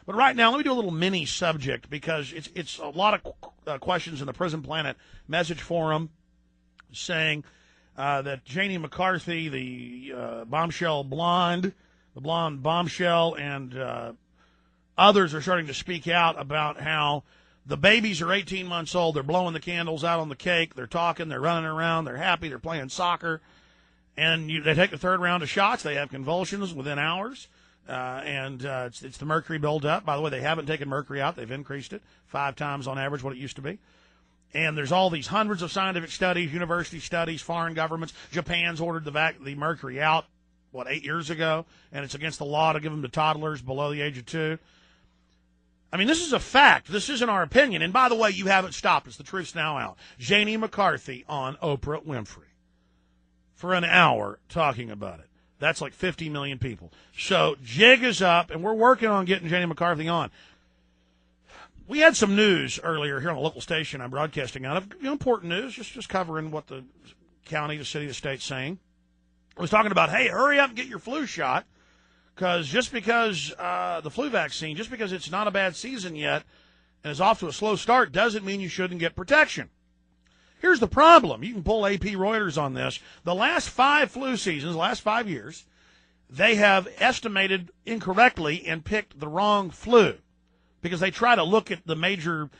But right now, let me do a little mini subject because it's a lot of questions in the Prison Planet message forum saying that Janie McCarthy, the bombshell blonde, the blonde bombshell, and others are starting to speak out about how the babies are 18 months old. They're blowing the candles out on the cake. They're talking. They're running around. They're happy. They're playing soccer. And they take the third round of shots. They have convulsions within hours. It's the mercury buildup. By the way, they haven't taken mercury out. They've increased it 5 times on average what it used to be. And there's all these hundreds of scientific studies, university studies, foreign governments. Japan's ordered the mercury out, 8 years ago? And it's against the law to give them to toddlers below the age of 2. I mean, this is a fact. This isn't our opinion. And by the way, you haven't stopped us. The truth's now out. Janie McCarthy on Oprah Winfrey for an hour talking about it. That's like 50 million people. So jig is up, and we're working on getting Janie McCarthy on. We had some news earlier here on a local station I'm broadcasting out of. Important news, just covering what the county, the city, the state's saying. I was talking about, hey, hurry up and get your flu shot. Because just because the flu vaccine, just because it's not a bad season yet and is off to a slow start, doesn't mean you shouldn't get protection. Here's the problem. You can pull AP Reuters on this. The last 5 flu seasons, the last 5 years, they have estimated incorrectly and picked the wrong flu because they try to look at the major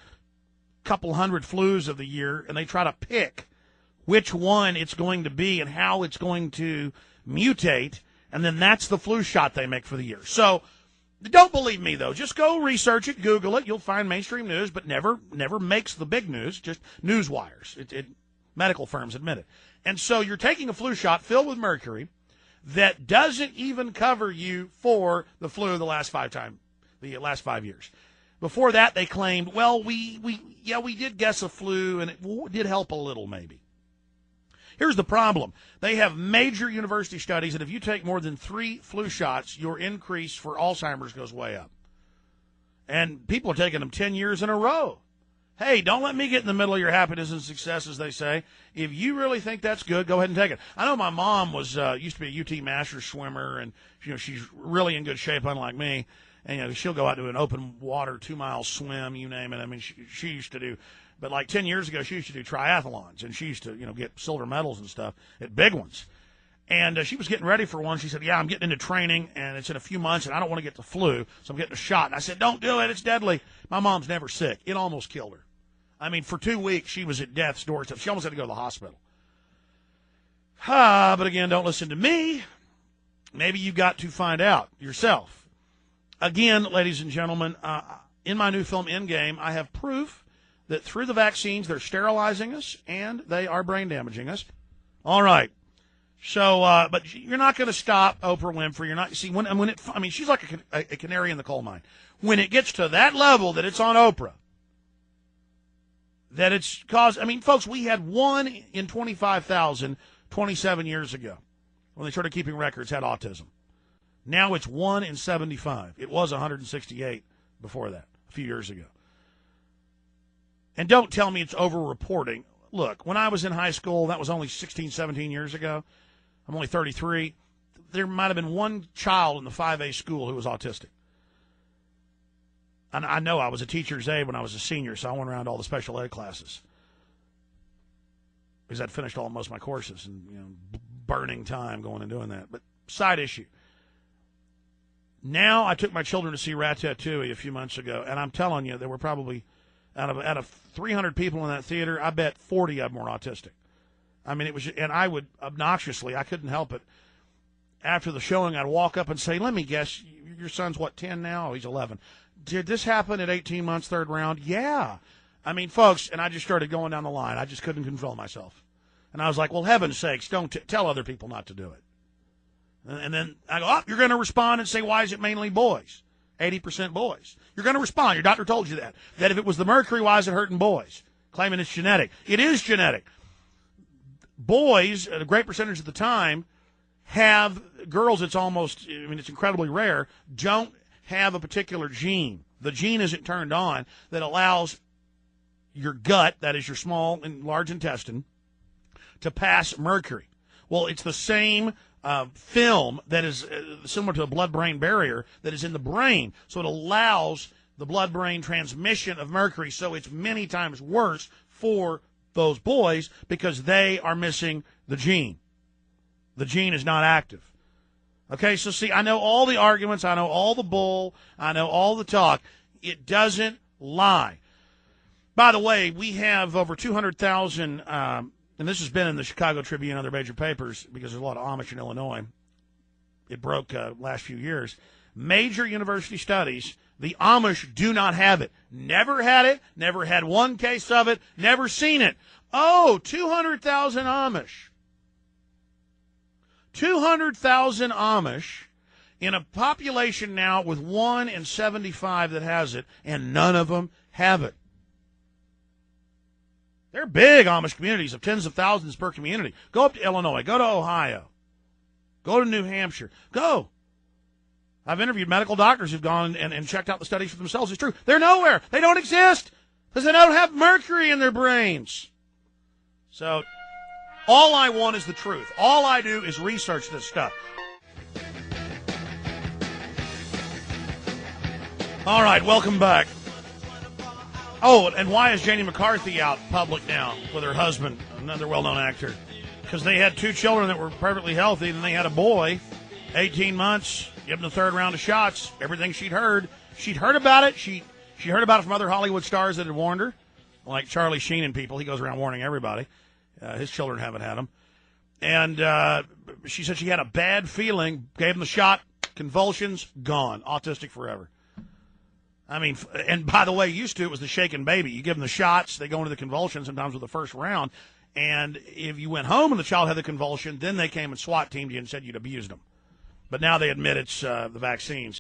couple hundred flus of the year and they try to pick which one it's going to be and how it's going to mutate. And then that's the flu shot they make for the year. So don't believe me, though. Just go research it, Google it. You'll find mainstream news, but never makes the big news, just news wires. Medical firms admit it. And so you're taking a flu shot filled with mercury that doesn't even cover you for the flu the last 5 years. Before that, they claimed, well, we did guess a flu, and it did help a little maybe. Here's the problem. They have major university studies that if you take more than 3 flu shots, your increase for Alzheimer's goes way up. And people are taking them 10 years in a row. Hey, don't let me get in the middle of your happiness and success, as they say. If you really think that's good, go ahead and take it. I know my mom was used to be a UT Masters swimmer, and she's really in good shape, unlike me. And she'll go out to an open water 2-mile swim, you name it. I mean, she used to do. But like 10 years ago, she used to do triathlons, and she used to, get silver medals and stuff at big ones. And she was getting ready for one. She said, yeah, I'm getting into training, and it's in a few months, and I don't want to get the flu, so I'm getting a shot. And I said, don't do it. It's deadly. My mom's never sick. It almost killed her. I mean, for 2 weeks, she was at death's doorstep. She almost had to go to the hospital. But again, don't listen to me. Maybe you got to find out yourself. Again, ladies and gentlemen, in my new film, Endgame, I have proof that through the vaccines, they're sterilizing us, and they are brain damaging us. All right. So, but you're not going to stop Oprah Winfrey. You're not. See, she's like a canary in the coal mine. When it gets to that level that it's on Oprah, that it's caused. I mean, folks, we had 1 in 25,000 27 years ago when they started keeping records had autism. Now it's 1 in 75. It was 168 before that, a few years ago. And don't tell me it's over-reporting. Look, when I was in high school, that was only 16, 17 years ago. I'm only 33. There might have been 1 child in the 5A school who was autistic. And I know I was a teacher's aide when I was a senior, so I went around to all the special ed classes. Because I'd finished most of my courses and, burning time going and doing that. But side issue. Now I took my children to see Ratatouille a few months ago, and I'm telling you, there were probably... Out of 300 people in that theater, I bet 40 of them were autistic. I mean, it was, and I would obnoxiously, I couldn't help it. After the showing, I'd walk up and say, let me guess, your son's 10 now? Oh, he's 11. Did this happen at 18 months, 3rd round? Yeah. I mean, folks, and I just started going down the line. I just couldn't control myself. And I was like, well, heaven's sakes, don't tell other people not to do it. And then I go, you're going to respond and say, why is it mainly boys? 80% boys. You're going to respond. Your doctor told you that. That if it was the mercury, why is it hurting boys? Claiming it's genetic. It is genetic. Boys, at a great percentage of the time, have, girls, it's incredibly rare, don't have a particular gene. The gene isn't turned on that allows your gut, that is your small and large intestine, to pass mercury. Well, it's the same film that is similar to a blood-brain barrier that is in the brain. So it allows the blood-brain transmission of mercury. So it's many times worse for those boys because they are missing the gene. The gene is not active. Okay, so see, I know all the arguments. I know all the bull. I know all the talk. It doesn't lie. By the way, we have over 200,000, and this has been in the Chicago Tribune and other major papers because there's a lot of Amish in Illinois. It broke last few years. Major university studies, the Amish do not have it. Never had it, never had one case of it, never seen it. Oh, 200,000 Amish. 200,000 Amish in a population now with 1 in 75 that has it, and none of them have it. They're big Amish communities of tens of thousands per community. Go up to Illinois. Go to Ohio. Go to New Hampshire. Go. I've interviewed medical doctors who've gone and checked out the studies for themselves. It's true. They're nowhere. They don't exist because they don't have mercury in their brains. So all I want is the truth. All I do is research this stuff. All right, welcome back. Oh, and why is Janie McCarthy out public now with her husband, another well-known actor? Because they had 2 children that were perfectly healthy, and they had a boy, 18 months, give him the 3rd round of shots. Everything she'd heard about it. She heard about it from other Hollywood stars that had warned her, like Charlie Sheen and people. He goes around warning everybody. His children haven't had him. And she said she had a bad feeling, gave him the shot, convulsions, gone, autistic forever. I mean, and by the way, used to it was the shaken baby. You give them the shots, they go into the convulsion sometimes with the first round. And if you went home and the child had the convulsion, then they came and SWAT teamed you and said you'd abused them. But now they admit it's the vaccines.